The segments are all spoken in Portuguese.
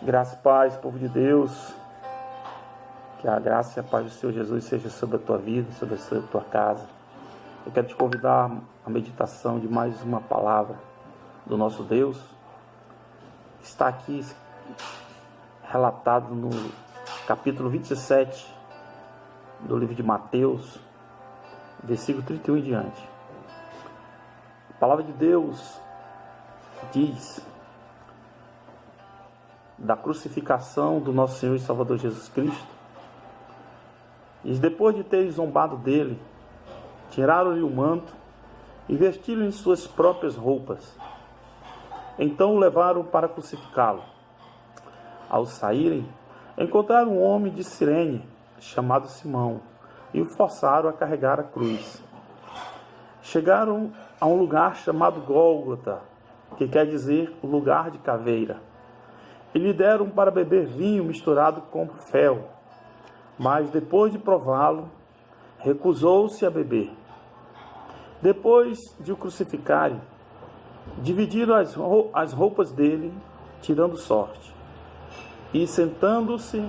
Graça e paz, povo de Deus. Que a graça e a paz do Senhor Jesus seja sobre a tua vida, sobre a tua casa. Eu quero te convidar à meditação de mais uma palavra do nosso Deus. Está aqui relatado no capítulo 27 do livro de Mateus, versículo 31 em diante. A palavra de Deus diz da crucificação do nosso Senhor e Salvador Jesus Cristo. E depois de terem zombado dele, tiraram-lhe o manto e vestiram-lhe em suas próprias roupas. Então o levaram para crucificá-lo. Ao saírem, encontraram um homem de Cirene, chamado Simão, e o forçaram a carregar a cruz. Chegaram a um lugar chamado Gólgota, que quer dizer o lugar de caveira. E lhe deram para beber vinho misturado com fel, mas depois de prová-lo, recusou-se a beber. Depois de o crucificarem, dividiram as roupas dele, tirando sorte, e sentando-se,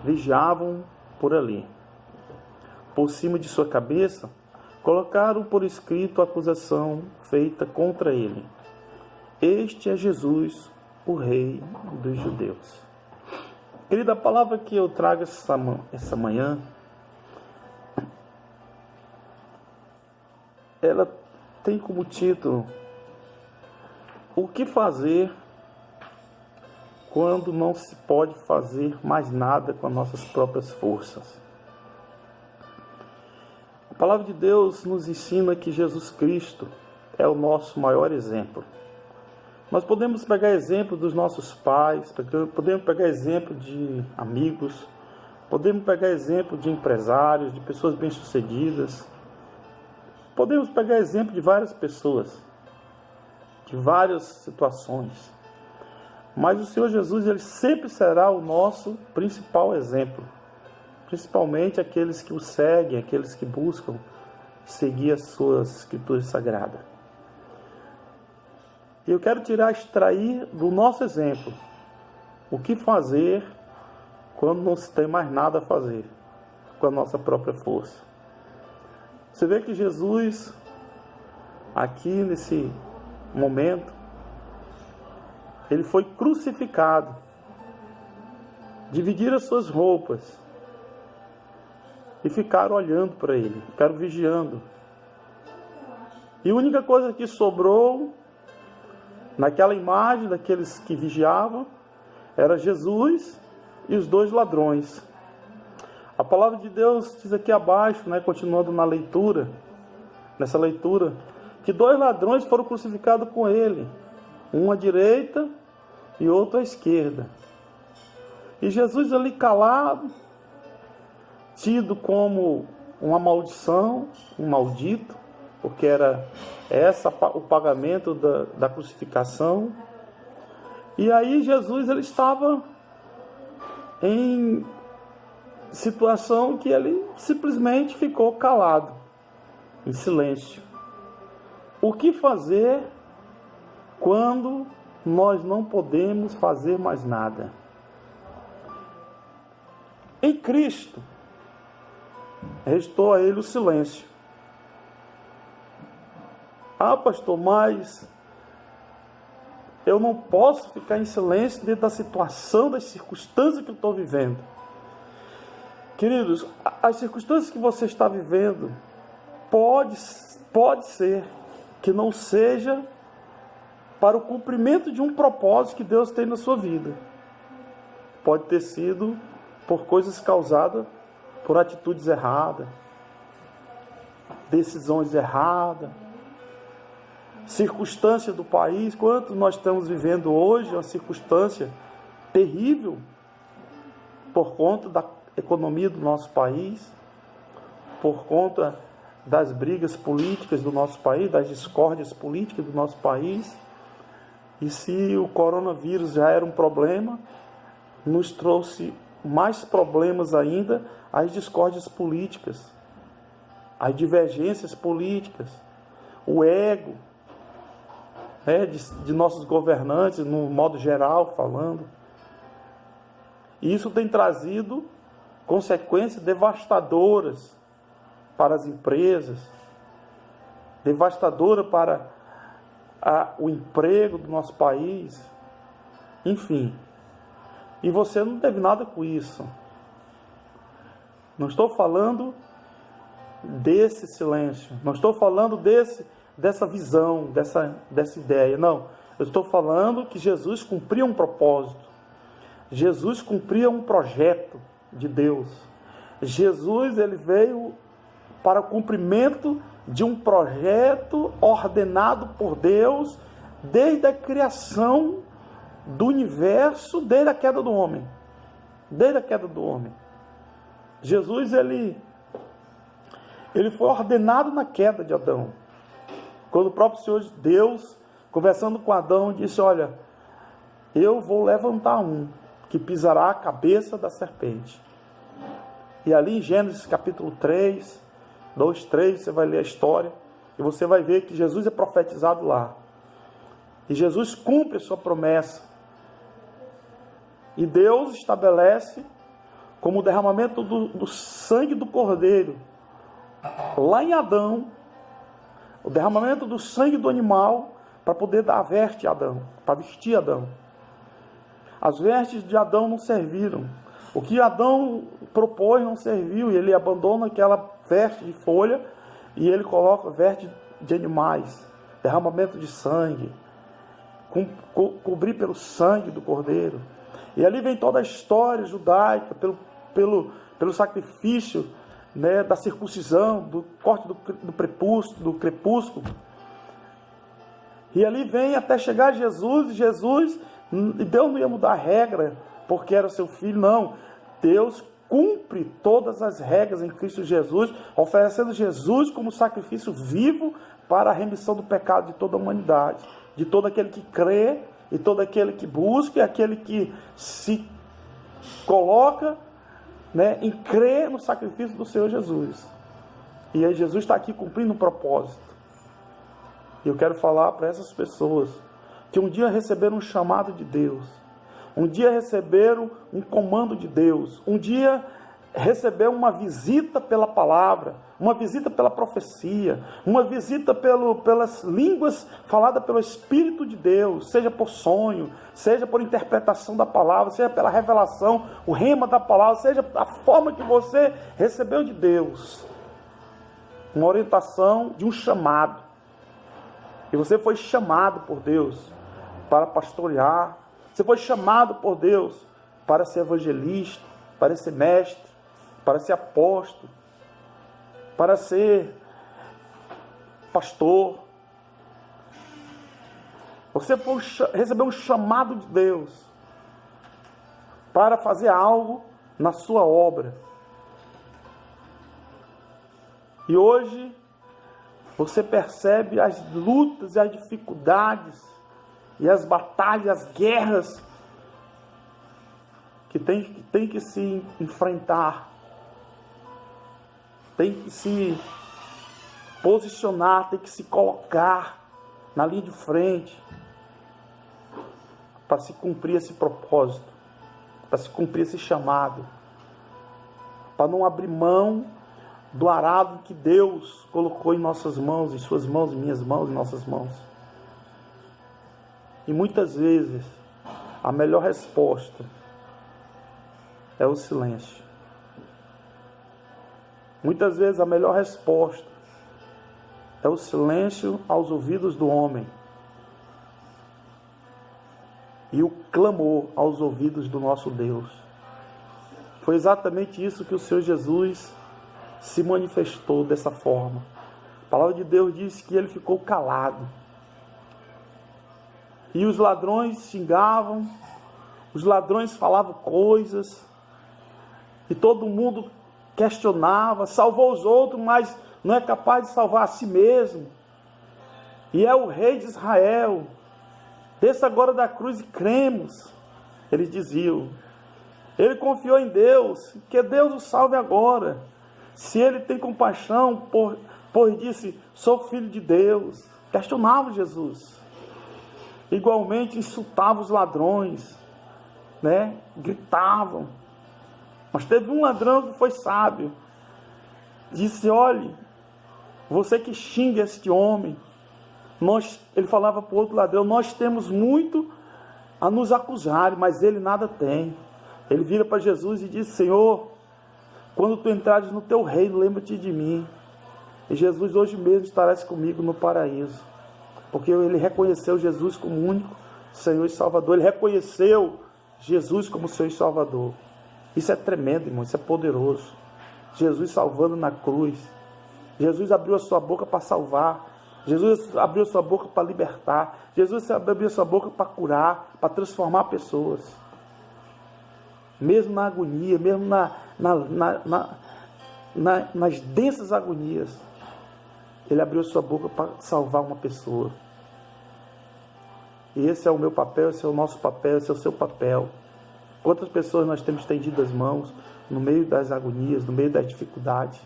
vigiavam por ali. Por cima de sua cabeça, colocaram por escrito a acusação feita contra ele: Este é Jesus, o Rei dos Judeus. Querida, a palavra que eu trago essa manhã, ela tem como título: O que fazer quando não se pode fazer mais nada com as nossas próprias forças? A palavra de Deus nos ensina que Jesus Cristo é o nosso maior exemplo. Nós podemos pegar exemplo dos nossos pais, podemos pegar exemplo de amigos, podemos pegar exemplo de empresários, de pessoas bem-sucedidas. Podemos pegar exemplo de várias pessoas, de várias situações. Mas o Senhor Jesus, ele sempre será o nosso principal exemplo. Principalmente aqueles que o seguem, aqueles que buscam seguir as suas escrituras sagradas. E eu quero extrair do nosso exemplo o que fazer quando não se tem mais nada a fazer com a nossa própria força. Você vê que Jesus, aqui nesse momento, ele foi crucificado, dividiram as suas roupas e ficaram olhando para ele, ficaram vigiando. E a única coisa que sobrou naquela imagem daqueles que vigiavam era Jesus e os dois ladrões. A palavra de Deus diz aqui abaixo, continuando na leitura, nessa leitura, que dois ladrões foram crucificados com ele, um à direita e outro à esquerda. E Jesus ali calado, tido como uma maldição, um maldito, porque era o pagamento da crucificação. E aí Jesus, ele estava em situação que ele simplesmente ficou calado, em silêncio. O que fazer quando nós não podemos fazer mais nada? Em Cristo, restou a ele o silêncio. Ah, pastor, mas eu não posso ficar em silêncio dentro da situação, das circunstâncias que eu estou vivendo. Queridos, as circunstâncias que você está vivendo, pode ser que não seja para o cumprimento de um propósito que Deus tem na sua vida. Pode ter sido por coisas causadas por atitudes erradas, decisões erradas, circunstância do país. Quanto nós estamos vivendo hoje, uma circunstância terrível por conta da economia do nosso país, por conta das brigas políticas do nosso país, das discórdias políticas do nosso país. E se o coronavírus já era um problema, nos trouxe mais problemas ainda, as discórdias políticas, as divergências políticas, o ego, de nossos governantes, no modo geral falando. E isso tem trazido consequências devastadoras para as empresas, devastadora para o emprego do nosso país, enfim. E você não teve nada com isso. Não estou falando desse silêncio, não estou falando dessa visão, dessa ideia, não. Eu estou falando que Jesus cumpria um propósito, Jesus cumpria um projeto de Deus. Jesus, ele veio para o cumprimento de um projeto ordenado por Deus desde a criação do universo, desde a queda do homem. Desde a queda do homem. Jesus, ele foi ordenado na queda de Adão. Quando o próprio Senhor Deus, conversando com Adão, disse: olha, eu vou levantar um que pisará a cabeça da serpente. E ali em Gênesis capítulo 3, 2, 3, você vai ler a história e você vai ver que Jesus é profetizado lá. E Jesus cumpre a sua promessa. E Deus estabelece como o derramamento do sangue do Cordeiro, lá em Adão, o derramamento do sangue do animal, para poder dar a veste a Adão, para vestir Adão. As vestes de Adão não serviram. O que Adão propôs não serviu, e ele abandona aquela veste de folha, e ele coloca veste de animais, derramamento de sangue, cobrir pelo sangue do Cordeiro. E ali vem toda a história judaica, pelo sacrifício, né, da circuncisão, do corte do crepúsculo. E ali vem até chegar Jesus, e Deus não ia mudar a regra, porque era seu filho, não. Deus cumpre todas as regras em Cristo Jesus, oferecendo Jesus como sacrifício vivo para a remissão do pecado de toda a humanidade, de todo aquele que crê, e todo aquele que busca, e aquele que se coloca, né, em crer no sacrifício do Senhor Jesus. E aí Jesus está aqui cumprindo um propósito. E eu quero falar para essas pessoas que um dia receberam um chamado de Deus, um dia receberam um comando de Deus, um dia receberam uma visita pela palavra, uma visita pela profecia, uma visita pelas línguas faladas pelo Espírito de Deus, seja por sonho, seja por interpretação da palavra, seja pela revelação, o rema da palavra, seja a forma que você recebeu de Deus, uma orientação de um chamado. E você foi chamado por Deus para pastorear, você foi chamado por Deus para ser evangelista, para ser mestre, para ser apóstolo, para ser pastor. Você recebeu um chamado de Deus para fazer algo na sua obra. E hoje você percebe as lutas e as dificuldades e as batalhas, as guerras que tem que se enfrentar. Tem que se posicionar, tem que se colocar na linha de frente para se cumprir esse propósito, para se cumprir esse chamado, para não abrir mão do arado que Deus colocou em nossas mãos, em suas mãos, em minhas mãos, em nossas mãos. E muitas vezes a melhor resposta é o silêncio. Muitas vezes a melhor resposta é o silêncio aos ouvidos do homem e o clamor aos ouvidos do nosso Deus. Foi exatamente isso que o Senhor Jesus se manifestou dessa forma. A palavra de Deus diz que ele ficou calado. E os ladrões xingavam, os ladrões falavam coisas, e todo mundo questionava, salvou os outros, mas não é capaz de salvar a si mesmo. E é o rei de Israel. Desça agora da cruz e cremos. Eles diziam. Ele confiou em Deus, que Deus o salve agora. Se ele tem compaixão, pois disse, sou filho de Deus. Questionava Jesus. Igualmente insultava os ladrões. né, gritavam. Mas teve um ladrão que foi sábio. Disse: olhe, você que xinga este homem, ele falava para o outro ladrão: nós temos muito a nos acusar, mas ele nada tem. Ele vira para Jesus e diz: Senhor, quando tu entrares no teu reino, lembra-te de mim. E Jesus hoje mesmo estarás comigo no paraíso. Porque ele reconheceu Jesus como único Senhor e Salvador. Ele reconheceu Jesus como Senhor e Salvador. Isso é tremendo, irmão. Isso é poderoso. Jesus salvando na cruz. Jesus abriu a sua boca para salvar. Jesus abriu a sua boca para libertar. Jesus abriu a sua boca para curar, para transformar pessoas. Mesmo na agonia, mesmo nas densas agonias, ele abriu a sua boca para salvar uma pessoa. E esse é o meu papel, esse é o nosso papel, esse é o seu papel. Quantas pessoas nós temos estendido as mãos no meio das agonias, no meio das dificuldades,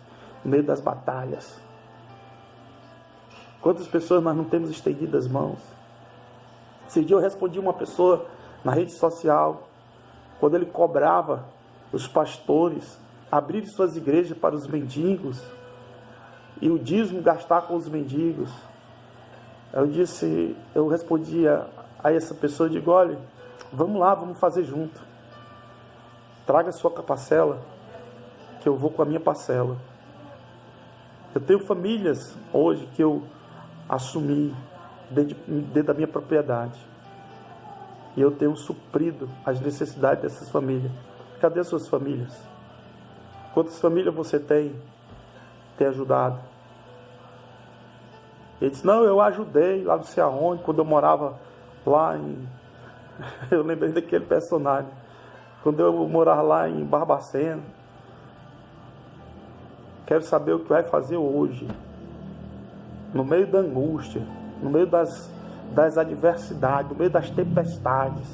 no meio das batalhas? Quantas pessoas nós não temos estendido as mãos? Esse dia eu respondi uma pessoa na rede social, quando ele cobrava os pastores abrirem suas igrejas para os mendigos e o dízimo gastar com os mendigos. Eu respondi a essa pessoa, eu digo: olha, vamos lá, vamos fazer junto. Traga a sua parcela, que eu vou com a minha parcela. Eu tenho famílias hoje que eu assumi dentro da minha propriedade. E eu tenho suprido as necessidades dessas famílias. Cadê as suas famílias? Quantas famílias você tem ajudado? Ele disse: não, eu ajudei lá não sei aonde, quando eu morava lá em... Eu lembrei daquele personagem. Quando eu morava lá em Barbacena. Quero saber o que vai fazer hoje. No meio da angústia, no meio das adversidades, no meio das tempestades.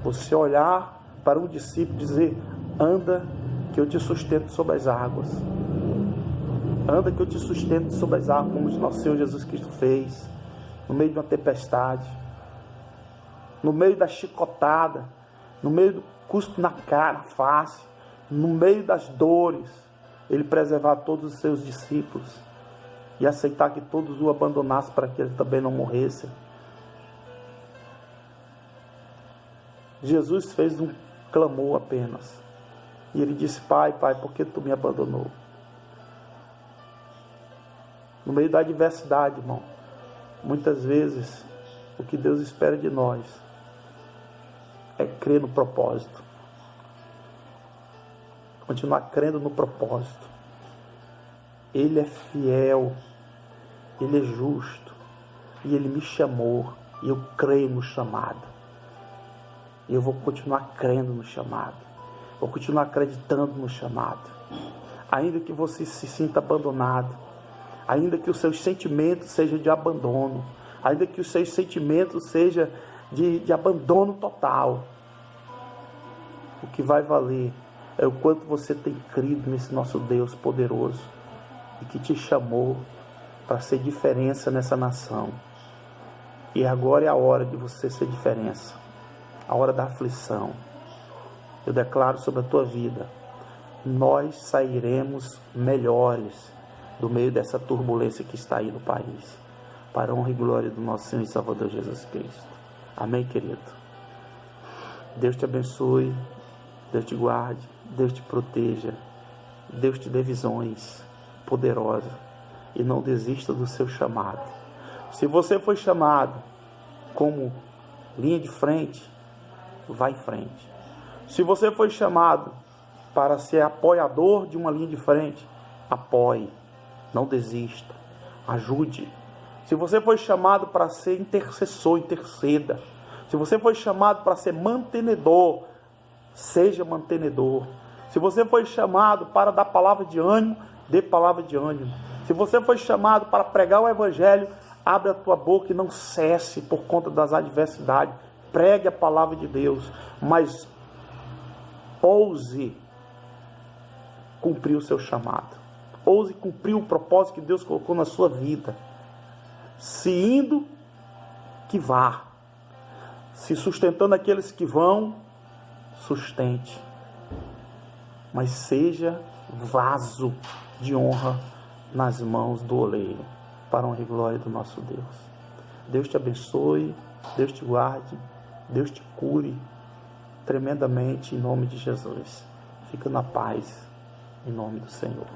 Você olhar para um discípulo e dizer: anda que eu te sustento sobre as águas. Anda que eu te sustento sobre as águas, como o nosso Senhor Jesus Cristo fez. No meio de uma tempestade, no meio da chicotada, no meio do custo na cara, face, no meio das dores, ele preservar todos os seus discípulos e aceitar que todos o abandonassem para que ele também não morresse. Jesus fez um clamor apenas. E ele disse: Pai, por que tu me abandonou? No meio da adversidade, irmão, muitas vezes o que Deus espera de nós é crer no propósito. Continuar crendo no propósito. Ele é fiel, Ele é justo, e Ele me chamou, e eu creio no chamado. E eu vou continuar crendo no chamado. Vou continuar acreditando no chamado. Ainda que você se sinta abandonado, ainda que os seus sentimentos sejam de abandono, ainda que os seus sentimentos sejam de abandono total, o que vai valer é o quanto você tem crido nesse nosso Deus poderoso e que te chamou para ser diferença nessa nação. E agora é a hora de você ser diferença, a hora da aflição. Eu declaro sobre a tua vida: nós sairemos melhores do meio dessa turbulência que está aí no país, para a honra e glória do nosso Senhor e Salvador Jesus Cristo. Amém, querido? Deus te abençoe, Deus te guarde, Deus te proteja, Deus te dê visões poderosas e não desista do seu chamado. Se você foi chamado como linha de frente, vá em frente. Se você foi chamado para ser apoiador de uma linha de frente, apoie, não desista, ajude. Se você foi chamado para ser intercessor, interceda. Se você foi chamado para ser mantenedor, seja mantenedor. Se você foi chamado para dar palavra de ânimo, dê palavra de ânimo. Se você foi chamado para pregar o Evangelho, abre a tua boca e não cesse por conta das adversidades. Pregue a palavra de Deus, mas ouse cumprir o seu chamado. Ouse cumprir o propósito que Deus colocou na sua vida. Se indo, que vá. Se sustentando aqueles que vão, sustente, mas seja vaso de honra nas mãos do oleiro, para a honra e glória do nosso Deus. Deus te abençoe, Deus te guarde, Deus te cure tremendamente em nome de Jesus. Fica na paz, em nome do Senhor.